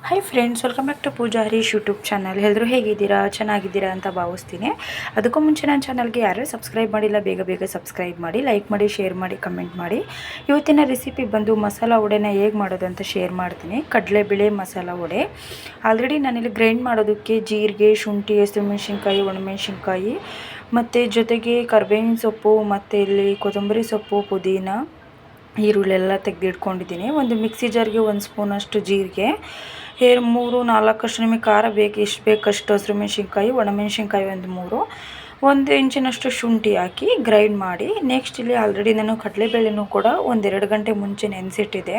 Hi friends, welcome back to Pooja Harish YouTube channel. ಎಲ್ಲರೂ ಹೇಗಿದ್ದೀರಾ? ಚೆನ್ನಾಗಿದ್ದೀರಾ ಅಂತ ಭಾವಿಸ್ತೀನಿ. ಅದಕ್ಕೂ ಮುಂಚೆ ನನ್ನ ಚಾನಲ್ಗೆ ಯಾರು ಸಬ್ಸ್ಕ್ರೈಬ್ ಮಾಡಿಲ್ಲ, ಬೇಗ ಸಬ್ಸ್ಕ್ರೈಬ್ ಮಾಡಿ, ಲೈಕ್ ಮಾಡಿ, ಶೇರ್ ಮಾಡಿ, ಕಮೆಂಟ್ ಮಾಡಿ. ಇವತ್ತಿನ ರೆಸಿಪಿ ಬಂದು ಮಸಾಲ ವಡೆನ ಹೇಗೆ ಮಾಡೋದು ಅಂತ ಶೇರ್ ಮಾಡ್ತೀನಿ. ಕಡಲೆಬೇಳೆ ಮಸಾಲ ವಡೆ. ಆಲ್ರೆಡಿ ನಾನಿಲ್ಲಿ ಗ್ರೈಂಡ್ ಮಾಡೋದಕ್ಕೆ ಜೀರಿಗೆ, ಶುಂಠಿ, ಹಸಿಮೆಣಸಿನ್ಕಾಯಿ, ಒಣಮೆಣಸಿನ್ಕಾಯಿ ಮತ್ತು ಜೊತೆಗೆ ಕರಿಬೇವಿನ ಸೊಪ್ಪು ಮತ್ತು ಇಲ್ಲಿ ಕೊತ್ತಂಬರಿ ಸೊಪ್ಪು, ಪುದೀನ, ಈರುಳ್ಳೆಲ್ಲ ತೆಗೆದಿಟ್ಕೊಂಡಿದ್ದೀನಿ. ಒಂದು ಮಿಕ್ಸಿ ಜಾರ್ಗೆ 1 ಸ್ಪೂನಷ್ಟು ಜೀರಿಗೆ, 3-4 ನಿಮಗೆ ಖಾರ ಬೇಕು ಎಷ್ಟು ಬೇಕಷ್ಟು ಹಸಿಮೆಣಸಿನ್ಕಾಯಿ, ಒಣಮೆಣಸಿನ್ಕಾಯಿ ಒಂದು 3, 1 ಇಂಚಿನಷ್ಟು ಶುಂಠಿ ಹಾಕಿ ಗ್ರೈಂಡ್ ಮಾಡಿ. ನೆಕ್ಸ್ಟ್ ಇಲ್ಲಿ ಆಲ್ರೆಡಿ ನಾನು ಕಡಲೆಬೇಳೆನೂ ಕೂಡ 1-2 ಗಂಟೆ ಮುಂಚೆ ನೆನೆಸಿಟ್ಟಿದೆ.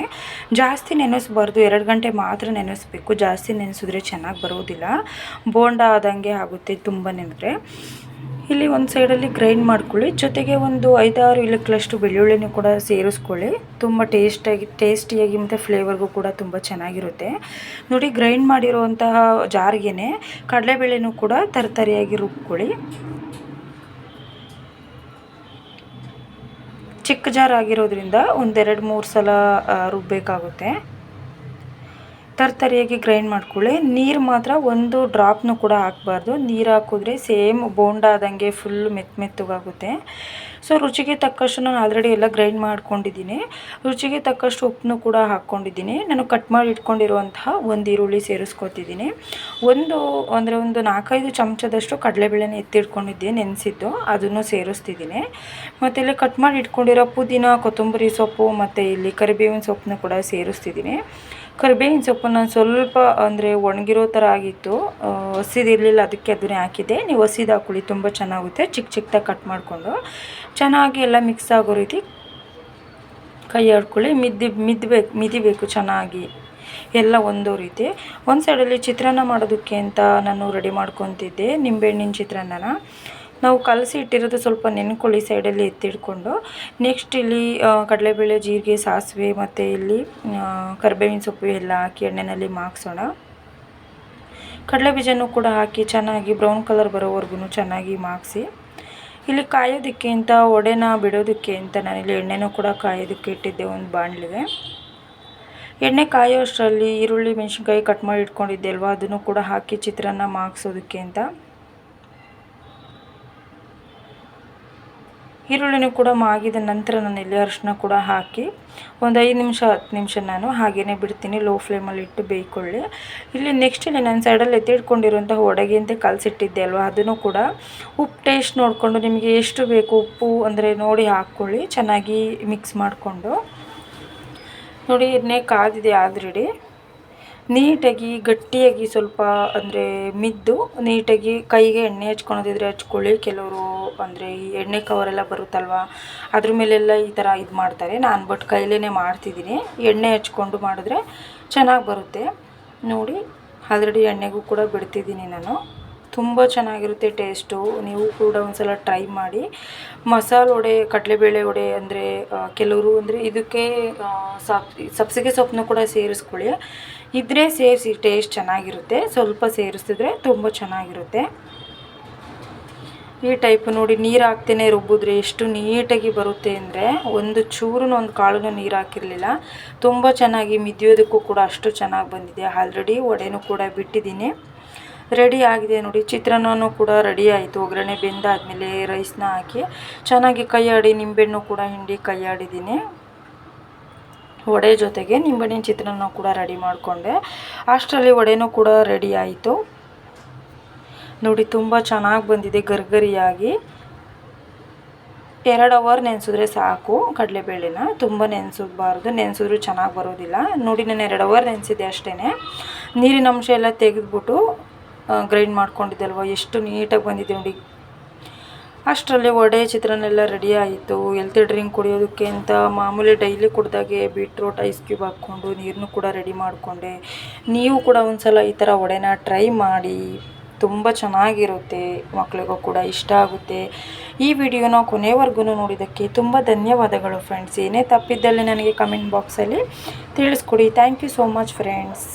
ಜಾಸ್ತಿ ನೆನೆಸಬಾರ್ದು, 2 ಗಂಟೆ ಮಾತ್ರ ನೆನೆಸಬೇಕು. ಜಾಸ್ತಿ ನೆನೆಸಿದ್ರೆ ಚೆನ್ನಾಗಿ ಬರೋದಿಲ್ಲ, ಬೋಂಡ ಆದಂಗೆ ಆಗುತ್ತೆ ತುಂಬ ನೆನೆದ್ರೆ. ಇಲ್ಲಿ ಒಂದು ಸೈಡಲ್ಲಿ ಗ್ರೈಂಡ್ ಮಾಡ್ಕೊಳ್ಳಿ. ಜೊತೆಗೆ ಒಂದು 5-6 ಇಲಕ್ಲಷ್ಟು ಬೆಳ್ಳುಳ್ಳಿನೂ ಕೂಡ ಸೇರಿಸ್ಕೊಳ್ಳಿ. ತುಂಬ ಟೇಸ್ಟಿಯಾಗಿ ಮತ್ತು ಫ್ಲೇವರ್ಗೂ ಕೂಡ ತುಂಬ ಚೆನ್ನಾಗಿರುತ್ತೆ. ನೋಡಿ, ಗ್ರೈಂಡ್ ಮಾಡಿರುವಂತಹ ಜಾರ್ಗೆ ಕಡಲೆಬೇಳೆನೂ ಕೂಡ ತರತರಿಯಾಗಿ ರುಬ್ಕೊಳ್ಳಿ. ಚಿಕ್ಕ ಜಾರ್ ಆಗಿರೋದ್ರಿಂದ 1-2-3 ಸಲ ರುಬ್ಬಬೇಕಾಗುತ್ತೆ. ತರತರಿಯಾಗಿ ಗ್ರೈಂಡ್ ಮಾಡ್ಕೊಳ್ಳಿ. ನೀರು ಮಾತ್ರ 1 ಡ್ರಾಪ್ನೂ ಕೂಡ ಹಾಕಬಾರ್ದು. ನೀರು ಹಾಕಿದ್ರೆ ಸೇಮ್ ಬೋಂಡ ಆದಂಗೆ ಫುಲ್ ಮೆತ್ತಗಾಗುತ್ತೆ. ಸೊ ರುಚಿಗೆ ತಕ್ಕಷ್ಟು ನಾನು ಆಲ್ರೆಡಿ ಎಲ್ಲ ಗ್ರೈಂಡ್ ಮಾಡ್ಕೊಂಡಿದ್ದೀನಿ. ರುಚಿಗೆ ತಕ್ಕಷ್ಟು ಉಪ್ಪನ್ನು ಕೂಡ ಹಾಕ್ಕೊಂಡಿದ್ದೀನಿ. ನಾನು ಕಟ್ ಮಾಡಿ ಇಟ್ಕೊಂಡಿರುವಂತಹ 1 ಈರುಳ್ಳಿ ಸೇರಿಸ್ಕೊತಿದ್ದೀನಿ. ಒಂದು 4-5 ಚಮಚದಷ್ಟು ಕಡಲೆಬೇಳೆನ ಎತ್ತಿಟ್ಕೊಂಡಿದ್ದೆ ನೆನೆಸಿದ್ದು, ಅದನ್ನು ಸೇರಿಸ್ತಿದ್ದೀನಿ. ಮತ್ತು ಇಲ್ಲಿ ಕಟ್ ಮಾಡಿ ಇಟ್ಕೊಂಡಿರೋ ಪುದೀನ, ಕೊತ್ತಂಬರಿ ಸೊಪ್ಪು ಮತ್ತು ಇಲ್ಲಿ ಕರಿಬೇವಿನ ಸೊಪ್ಪನ್ನು ಕೂಡ ಸೇರಿಸ್ತಿದ್ದೀನಿ. ಕರಿಬೇವಿನ ಸೊಪ್ಪನ್ನು ಸ್ವಲ್ಪ ಒಣಗಿರೋ ಥರ ಆಗಿತ್ತು, ಹಸಿದಿರಲಿಲ್ಲ, ಅದಕ್ಕೆ ಅದನ್ನೇ ಹಾಕಿದ್ದೆ. ನೀವು ಹಸಿದು ಹಾಕ್ಕೊಳ್ಳಿ, ತುಂಬ ಚೆನ್ನಾಗುತ್ತೆ. ಚಿಕ್ಕದಾಗಿ ಕಟ್ ಮಾಡಿಕೊಂಡು ಚೆನ್ನಾಗಿ ಎಲ್ಲ ಮಿಕ್ಸ್ ಆಗೋ ರೀತಿ ಕೈ ಆಡ್ಕೊಳ್ಳಿ. ಮಿದಿಬೇಕು ಚೆನ್ನಾಗಿ ಎಲ್ಲ ಒಂದೋ ರೀತಿ. ಒಂದು ಸೈಡಲ್ಲಿ ಚಿತ್ರಾನ್ನ ಮಾಡೋದಕ್ಕೆ ಅಂತ ನಾನು ರೆಡಿ ಮಾಡ್ಕೊತಿದ್ದೆ, ನಿಂಬೆಹಣ್ಣಿನ ಚಿತ್ರಾನ್ನನ. ನಾವು ಕಲಸಿ ಇಟ್ಟಿರೋದು ಸ್ವಲ್ಪ ನೆನ್ಕೊಳ್ಳಿ, ಸೈಡಲ್ಲಿ ಎತ್ತಿಡ್ಕೊಂಡು. ನೆಕ್ಸ್ಟ್ ಇಲ್ಲಿ ಕಡಲೆಬೇಳೆ, ಜೀರಿಗೆ, ಸಾಸಿವೆ ಮತ್ತು ಇಲ್ಲಿ ಕರಿಬೇವಿನ ಸೊಪ್ಪು ಎಲ್ಲ ಹಾಕಿ ಎಣ್ಣೆಯಲ್ಲಿ ಮಾಗ್ಸೋಣ. ಕಡಲೆ ಬೀಜನೂ ಕೂಡ ಹಾಕಿ ಚೆನ್ನಾಗಿ ಬ್ರೌನ್ ಕಲರ್ ಬರೋವರೆಗೂ ಚೆನ್ನಾಗಿ ಮಾಗಿಸಿ. ಇಲ್ಲಿ ಕಾಯೋದಕ್ಕೆ ಅಂತ, ವಡೆನ ಬಿಡೋದಕ್ಕೆ ಅಂತ ನಾನಿಲ್ಲಿ ಎಣ್ಣೆನೂ ಕೂಡ ಕಾಯೋದಕ್ಕೆ ಇಟ್ಟಿದ್ದೆ ಒಂದು ಬಾಣಲಿಗೆ. ಎಣ್ಣೆ ಕಾಯೋ ಅಷ್ಟರಲ್ಲಿ ಈರುಳ್ಳಿ, ಮೆಣಸಿನ್ಕಾಯಿ ಕಟ್ ಮಾಡಿ ಇಟ್ಕೊಂಡಿದ್ದೆ ಅಲ್ವಾ, ಅದನ್ನು ಕೂಡ ಹಾಕಿ ಚಿತ್ರಾನ್ನ ಮಾಗಿಸೋದಕ್ಕೆ ಅಂತ. ಈರುಳ್ಳಿನೂ ಕೂಡ ಮಾಗಿದ ನಂತರ ನಾನು ಇಲ್ಲಿ ಅರಿಶಿನ ಕೂಡ ಹಾಕಿ ಒಂದು 5-10 ನಿಮಿಷ ನಾನು ಹಾಗೇ ಬಿಡ್ತೀನಿ. ಲೋ ಫ್ಲೇಮಲ್ಲಿ ಇಟ್ಟು ಬೇಯ್ಕೊಳ್ಳಿ. ಇಲ್ಲಿ ನೆಕ್ಸ್ಟ್ ಇಲ್ಲಿ ನಾನು ಸೈಡಲ್ಲಿ ಎತ್ತಿಟ್ಕೊಂಡಿರುವಂಥ ವಡೆಗೆ ಅಂತ ಕಲಸಿಟ್ಟಿದ್ದೆ ಅಲ್ವಾ, ಅದನ್ನು ಕೂಡ ಉಪ್ಪು ಟೇಸ್ಟ್ ನೋಡಿಕೊಂಡು ನಿಮಗೆ ಎಷ್ಟು ಬೇಕು ಉಪ್ಪು ನೋಡಿ ಹಾಕ್ಕೊಳ್ಳಿ. ಚೆನ್ನಾಗಿ ಮಿಕ್ಸ್ ಮಾಡಿಕೊಂಡು ನೋಡಿ, ಎಣ್ಣೆ ಕಾದಿದೆ ಆಲ್ರೆಡಿ. ನೀಟಾಗಿ ಗಟ್ಟಿಯಾಗಿ ಸ್ವಲ್ಪ ಮಿದ್ದು ನೀಟಾಗಿ ಕೈಗೆ ಎಣ್ಣೆ ಹಚ್ಕೊಳೋದಿದ್ರೆ ಹಚ್ಕೊಳ್ಳಿ. ಕೆಲವರು ಈ ಎಣ್ಣೆ ಕವರೆಲ್ಲ ಬರುತ್ತಲ್ವ, ಅದ್ರ ಮೇಲೆಲ್ಲ ಈ ಥರ ಇದು ಮಾಡ್ತಾರೆ. ನಾನು ಬಟ್ ಕೈಲೇ ಮಾಡ್ತಿದ್ದೀನಿ. ಎಣ್ಣೆ ಹಚ್ಕೊಂಡು ಮಾಡಿದ್ರೆ ಚೆನ್ನಾಗಿ ಬರುತ್ತೆ. ನೋಡಿ, ಆಲ್ರೆಡಿ ಎಣ್ಣೆಗೂ ಕೂಡ ಬಿಡ್ತಿದ್ದೀನಿ ನಾನು. ತುಂಬ ಚೆನ್ನಾಗಿರುತ್ತೆ ಟೇಸ್ಟು. ನೀವು ಕೂಡ ಒಂದ್ಸಲ ಟ್ರೈ ಮಾಡಿ. ಮಸಾಲೆ ವಡೆ, ಕಡಲೆಬೇಳೆ ವಡೆ ಕೆಲವರು ಇದಕ್ಕೆ ಸಬ್ಸಿಗೆ ಸೊಪ್ಪನ್ನು ಕೂಡ ಸೇರಿಸ್ಕೊಳ್ಳಿ. ಇದ್ರೆ ಸೇರಿಸಿ, ಟೇಸ್ಟ್ ಚೆನ್ನಾಗಿರುತ್ತೆ. ಸ್ವಲ್ಪ ಸೇರಿಸಿದ್ರೆ ತುಂಬ ಚೆನ್ನಾಗಿರುತ್ತೆ. ಈ ಟೈಪ್ ನೋಡಿ, ನೀರು ಹಾಕ್ತೇನೆ ರುಬ್ಬಿದ್ರೆ ಎಷ್ಟು ನೀಟಾಗಿ ಬರುತ್ತೆ ಅಂದರೆ, ಒಂದು ಕಾಳು ನೀರು ಹಾಕಿರಲಿಲ್ಲ. ತುಂಬ ಚೆನ್ನಾಗಿ ಮಿದಿಯೋದಕ್ಕೂ ಕೂಡ ಅಷ್ಟು ಚೆನ್ನಾಗಿ ಬಂದಿದೆ. ಆಲ್ರೆಡಿ ವಡೆನೂ ಕೂಡ ಬಿಟ್ಟಿದ್ದೀನಿ, ರೆಡಿ ಆಗಿದೆ. ನೋಡಿ, ಚಿತ್ರಾನ್ನನೂ ಕೂಡ ರೆಡಿ ಆಯಿತು. ಒಗ್ಗರಣೆ ಬೆಂದಾದಮೇಲೆ ರೈಸ್ನ ಹಾಕಿ ಚೆನ್ನಾಗಿ ಕೈಯಾಡಿ, ನಿಂಬೆಹಣ್ಣು ಕೂಡ ಹಿಂಡಿ ಕೈಯಾಡಿದ್ದೀನಿ. ವಡೆ ಜೊತೆಗೆ ನಿಂಬೆಹಣ್ಣಿನ ಚಿತ್ರಾನ್ನ ಕೂಡ ರೆಡಿ ಮಾಡಿಕೊಂಡೆ. ಅಷ್ಟರಲ್ಲಿ ವಡೆನೂ ಕೂಡ ರೆಡಿ ಆಯಿತು. ನೋಡಿ, ತುಂಬ ಚೆನ್ನಾಗಿ ಬಂದಿದೆ ಗರಿಗರಿಯಾಗಿ. 2 ಅವರ್ ನೆನೆಸಿದ್ರೆ ಸಾಕು ಕಡಲೆಬೇಳೆನ, ತುಂಬ ನೆನೆಸಬಾರ್ದು. ನೆನೆಸಿದ್ರೂ ಚೆನ್ನಾಗಿ ಬರೋದಿಲ್ಲ. ನೋಡಿ, ನಾನು 2 ಅವರ್ ನೆನೆಸಿದ್ದೆ ಅಷ್ಟೇ. ನೀರಿನ ಅಂಶ ಎಲ್ಲ ತೆಗೆದುಬಿಟ್ಟು ಗ್ರೈಂಡ್ ಮಾಡ್ಕೊಂಡಿದ್ದೆ ಅಲ್ವ, ಎಷ್ಟು ನೀಟಾಗಿ ಬಂದಿದೆ ನೋಡಿ. ಅಷ್ಟರಲ್ಲಿ ವಡೆ, ಚಿತ್ರಾನ್ನೆಲ್ಲ ರೆಡಿ ಆಯಿತು. ಹೆಲ್ತಿ ಡ್ರಿಂಕ್ ಕುಡಿಯೋದಕ್ಕೆ ಅಂತ ಮಾಮೂಲಿ ಡೈಲಿ ಕುಡ್ದಾಗೆ ಬೀಟ್ರೋಟ್ ಐಸ್ ಕ್ಯೂಬ್ ಹಾಕ್ಕೊಂಡು ನೀರನ್ನು ಕೂಡ ರೆಡಿ ಮಾಡಿಕೊಂಡೆ. ನೀವು ಕೂಡ ಒಂದು ಸಲ ಈ ಥರ ವಡೆನ ಟ್ರೈ ಮಾಡಿ, ತುಂಬ ಚೆನ್ನಾಗಿರುತ್ತೆ. ಮಕ್ಕಳಿಗೂ ಕೂಡ ಇಷ್ಟ ಆಗುತ್ತೆ. ಈ ವಿಡಿಯೋನ ಕೊನೆವರೆಗೂ ನೋಡಿದ್ದಕ್ಕೆ ತುಂಬ ಧನ್ಯವಾದಗಳು ಫ್ರೆಂಡ್ಸ್. ಏನೇ ತಪ್ಪಿದ್ದಲ್ಲಿ ನನಗೆ ಕಮೆಂಟ್ ಬಾಕ್ಸಲ್ಲಿ ತಿಳಿಸ್ಕೊಡಿ. Thank you so much friends.